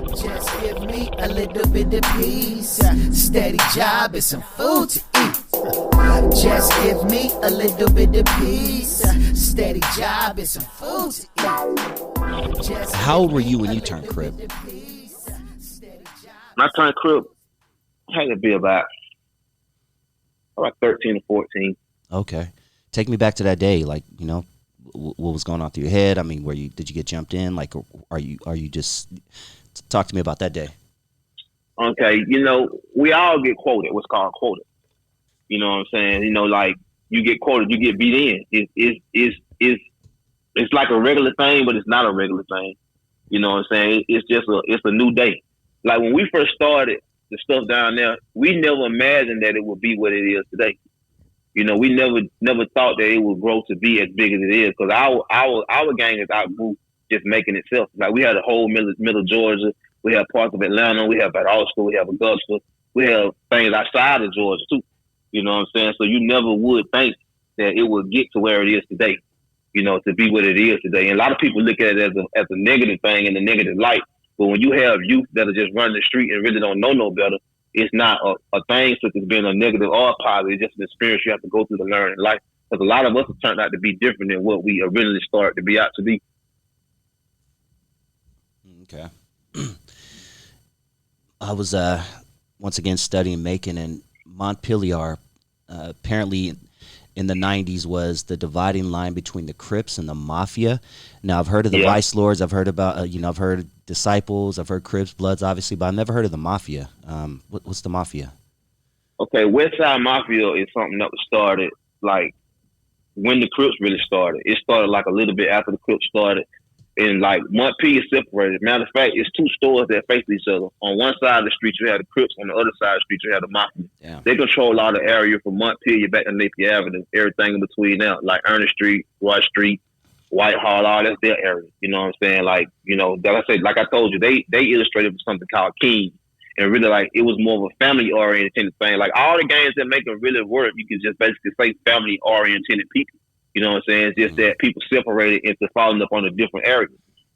Just give me a little bit of peace, steady job and some food to eat. Just give me a little bit of peace, steady job and some food to eat. How old were you when you turned Crip? When I turned Crip, I had to be about 13 or 14. Okay. Take me back to that day. Like, you know, what was going on through your head? I mean, did you get jumped in? Like, are you just, talk to me about that day. Okay. You know, we all get quoted, what's called quoted. You know what I'm saying? You know, like, you get quoted, you get beat in. It's like a regular thing, but it's not a regular thing. You know what I'm saying? It's a new day. Like, when we first started the stuff down there, we never imagined that it would be what it is today. You know, we never thought that it would grow to be as big as it is, because our gang is outgrew just making itself. Like, we had a whole middle Georgia, we have parts of Atlanta, we have at Austin, we have Augusta, we have things outside of Georgia too. You know what I'm saying? So you never would think that it would get to where it is today. You know, to be what it is today. And a lot of people look at it as a negative thing in a negative light. But when you have youth that are just running the street and really don't know no better, it's not a thing such as being a negative or a positive. It's just an experience you have to go through to learn in life. Because a lot of us have turned out to be different than what we originally started to be out to be. Okay. I was once again studying Macon, and Montpelier apparently in the 90s was the dividing line between the Crips and the Mafia. Now, I've heard of the Vice Lords. I've heard about, I've heard Disciples. I've heard Crips, Bloods, obviously, but I've never heard of the Mafia. What's the Mafia? Okay, Westside Mafia is something that was started, like, when the Crips really started. It started, like, a little bit after the Crips started. And, like, Montpelier separated. Matter of fact, it's two stores that face each other. On one side of the street, you had the Crips. On the other side of the street, you had the Mafia. Yeah. They control a lot of area from Montpelier back to Napier Avenue, everything in between now, like Ernest Street, Roy Street, Whitehall, all that's their area. You know what I'm saying? Like, you know, like I told you, they illustrated for something called King. And really, like, it was more of a family-oriented thing. Like, all the games that make it really work, you can just basically say family-oriented people. You know what I'm saying? It's just that people separated into falling up on a different area.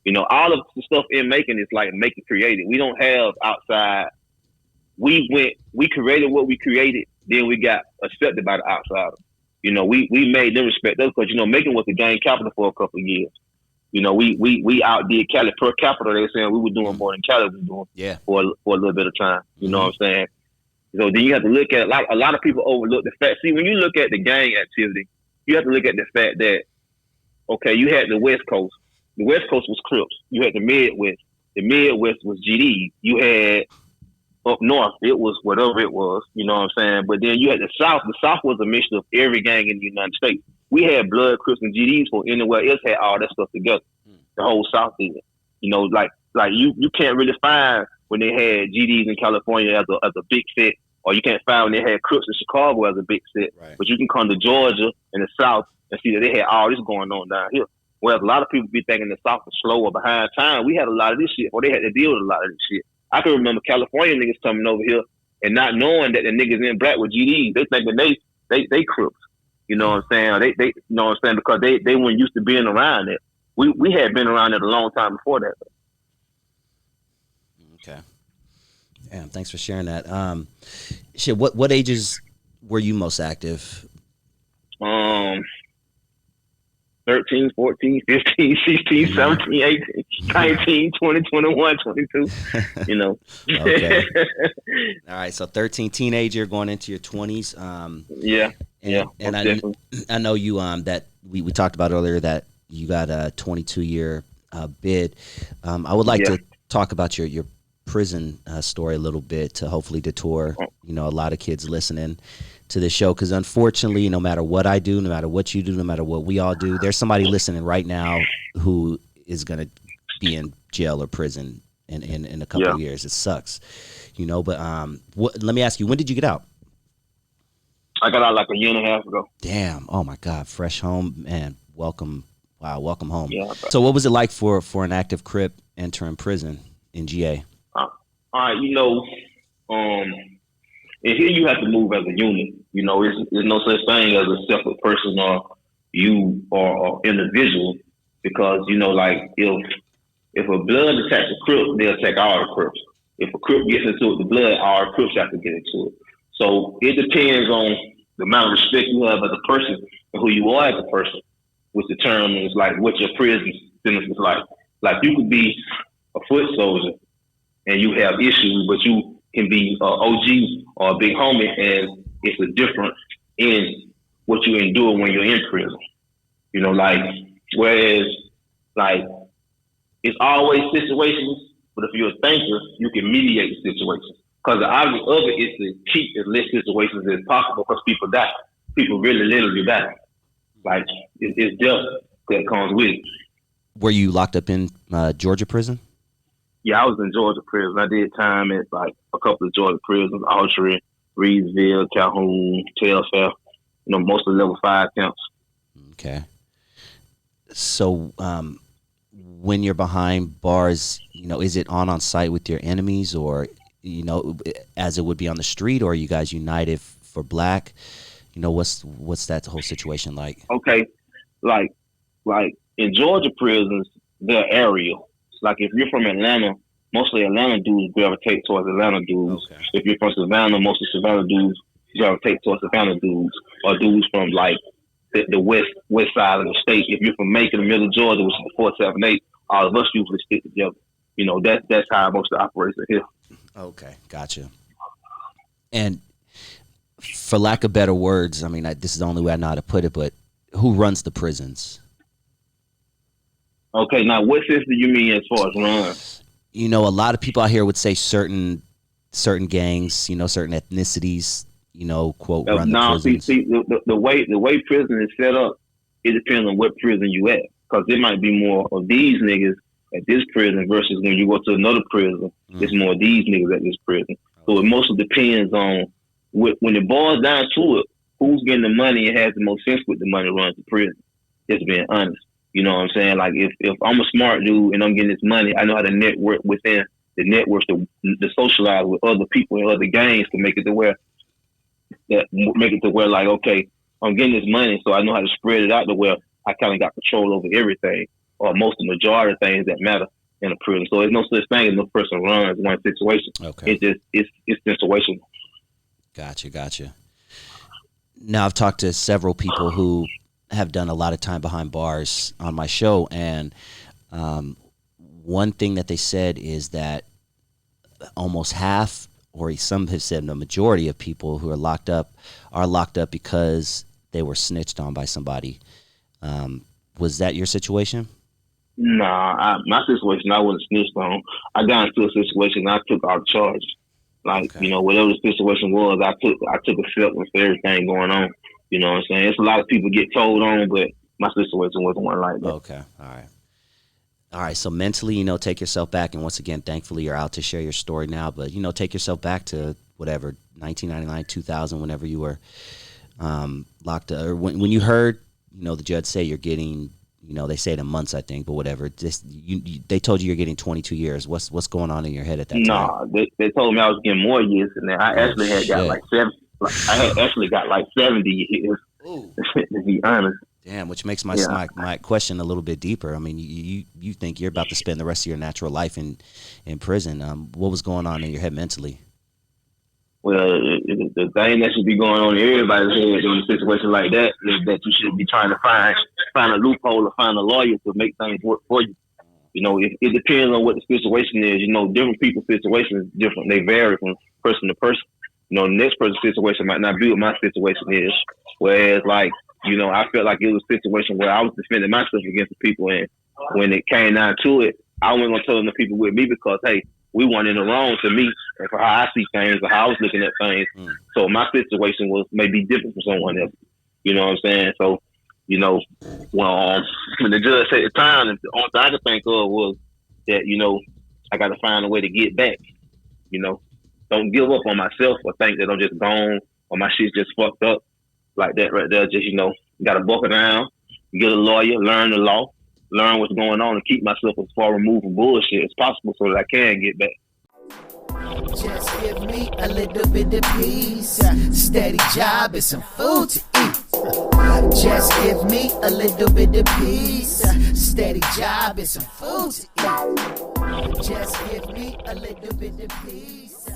You know, all of the stuff in Macon is like Macon created. We don't have outside. We created what we created, then we got accepted by the outsiders. You know, we made them respect us because, you know, Macon was the gang capital for a couple of years. You know, we outdid Cali per capita. They saying we were doing more than Cali was doing for a little bit of time. You know what I'm saying? So then you have to look at a lot of people overlook the fact. See, when you look at the gang activity, you have to look at the fact that, okay, you had the West Coast. The West Coast was Crips. You had the Midwest. The Midwest was GD. You had up north, it was whatever it was, you know what I'm saying? But then you had the South. The South was a mixture of every gang in the United States. We had Blood, Crips, and GDs for anywhere else had all that stuff together. The whole South did. You know, like you can't really find when they had GDs in California as a big set, or you can't find when they had Crips in Chicago as a big set. Right. But you can come to Georgia and the South and see that they had all this going on down here. Whereas a lot of people be thinking the South was slow or behind time. We had a lot of this shit, or they had to deal with a lot of this shit. I can remember California niggas coming over here and not knowing that the niggas in black were GDs. They thinking they Crips. You know what I'm saying? They you know what I'm saying? Because they weren't used to being around it. We had been around it a long time before that. Okay. Damn, thanks for sharing that. Shit, what ages were you most active? 13, 14, 15, 16, 17, 18, 19, 20, 21, 22, you know. Okay. All right, so 13, teenager going into your 20s. And I know you that we talked about earlier that you got a 22-year bid. I would like to talk about your prison story a little bit to hopefully detour, a lot of kids listening to this show, because unfortunately, no matter what I do, no matter what you do, no matter what we all do, there's somebody listening right now who is going to be in jail or prison in a couple of years. It sucks, but let me ask you, when did you get out? I got out like a year and a half ago. Damn. Oh my God. Fresh home, man. Welcome. Wow. Welcome home. Yeah, so what was it like for an active Crip entering prison in GA? All right. And here you have to move as a unit. There's no such thing as a separate person or you or individual, because, if If a blood attacks a Crip, they'll attack all the Crips. If a Crip gets into it, the blood, all the Crips have to get into it. So it depends on the amount of respect you have as a person and who you are as a person, which determines like what your prison sentence is like. Like you could be a foot soldier and you have issues, but you can be an OG or a big homie, and it's a difference in what you endure when you're in prison. You know, like, whereas, like, it's always situations, but if you're a thinker, you can mediate the situations. Because the object of it is to keep as less situations as possible, because people die. People really literally die. Like, it's death that comes with it. Were you locked up in Georgia prison? Yeah, I was in Georgia prison. I did time at, like, a couple of Georgia prisons, Autry, Reedsville, Calhoun, Telfair, you know, mostly level 5 camps. Okay. So, when you're behind bars, you know, is it on site with your enemies, or, you know, as it would be on the street, or are you guys united for black? You know, what's that whole situation like? Okay, like in Georgia prisons, they're aerial. Like if you're from Atlanta, mostly Atlanta dudes gravitate towards Atlanta dudes. Okay. If you're from Savannah, mostly Savannah dudes gravitate towards Savannah dudes, or dudes from like the west side of the state. If you're from Macon, the middle of Georgia, which is the 478, all of us usually stick together. You know, that's how most of the operations are here. Okay, gotcha. And for lack of better words, I mean, this is the only way I know how to put it, but who runs the prisons? Okay, now what sense do you mean as far as run? You know, a lot of people out here would say certain gangs, you know, certain ethnicities, you know, quote, run the prisons. See, the way prison is set up, it depends on what prison you at. Because it might be more of these niggas at this prison versus when you go to another prison, it's more of these niggas at this prison. So it mostly depends on when it boils down to it, who's getting the money and has the most sense with the money runs the prison. Just being honest. You know what I'm saying? Like if I'm a smart dude and I'm getting this money, I know how to network within the networks to socialize with other people and other gangs to make it to where like, okay, I'm getting this money, so I know how to spread it out to where I kind of got control over everything, or most of the majority of things that matter in a prison. So there's no such thing as no person runs one situation. Okay. It's situational. Gotcha. Now I've talked to several people who have done a lot of time behind bars on my show, and one thing that they said is that almost half, or some have said the majority of people who are locked up because they were snitched on by somebody. Was that your situation? Nah, my situation, I wasn't snitched on. I got into a situation and I took all the charges. Like, okay. You know, whatever the situation was, I took acceptance for everything going on. You know what I'm saying? It's a lot of people get told on, but my situation wasn't one like that. Okay, all right. So mentally, you know, take yourself back, and once again, thankfully, you're out to share your story now. But you know, take yourself back to whatever 1999, 2000, whenever you were locked up, or when you heard, you know, the judge say you're getting, you know, they say it in months, I think, but whatever. They told you you're getting 22 years. What's going on in your head at that time? Nah, they told me I was getting more years than that. I actually had got like 7. I had actually got like 70 years. To be honest. Damn, which makes my question a little bit deeper. I mean, you think you're about to spend the rest of your natural life in prison. What was going on in your head mentally? Well, the thing that should be going on in everybody's head in a situation like that is that you should be trying to find a loophole or find a lawyer to make things work for you. You know, it depends on what the situation is. You know, different people's situations is different. They vary from person to person. You know, the next person's situation might not be what my situation is. Whereas, like, you know, I felt like it was a situation where I was defending myself against the people, and when it came down to it, I wasn't going to tell them the people with me because, hey, we weren't in the wrong to me and for how I see things or how I was looking at things. So my situation was maybe different from someone else. You know what I'm saying? So, you know, when the judge said at the time, the only thing I could think of was that, you know, I got to find a way to get back. You know, don't give up on myself or think that I'm just gone or my shit's just fucked up like that right there. Just, you know, got to buckle down, get a lawyer, learn the law, learn what's going on, and keep myself as far removed from bullshit as possible so that I can get back. Just give me a little bit of peace, steady job and some food to eat. Just give me a little bit of peace, steady job and some food to eat. Just give me a little bit of peace.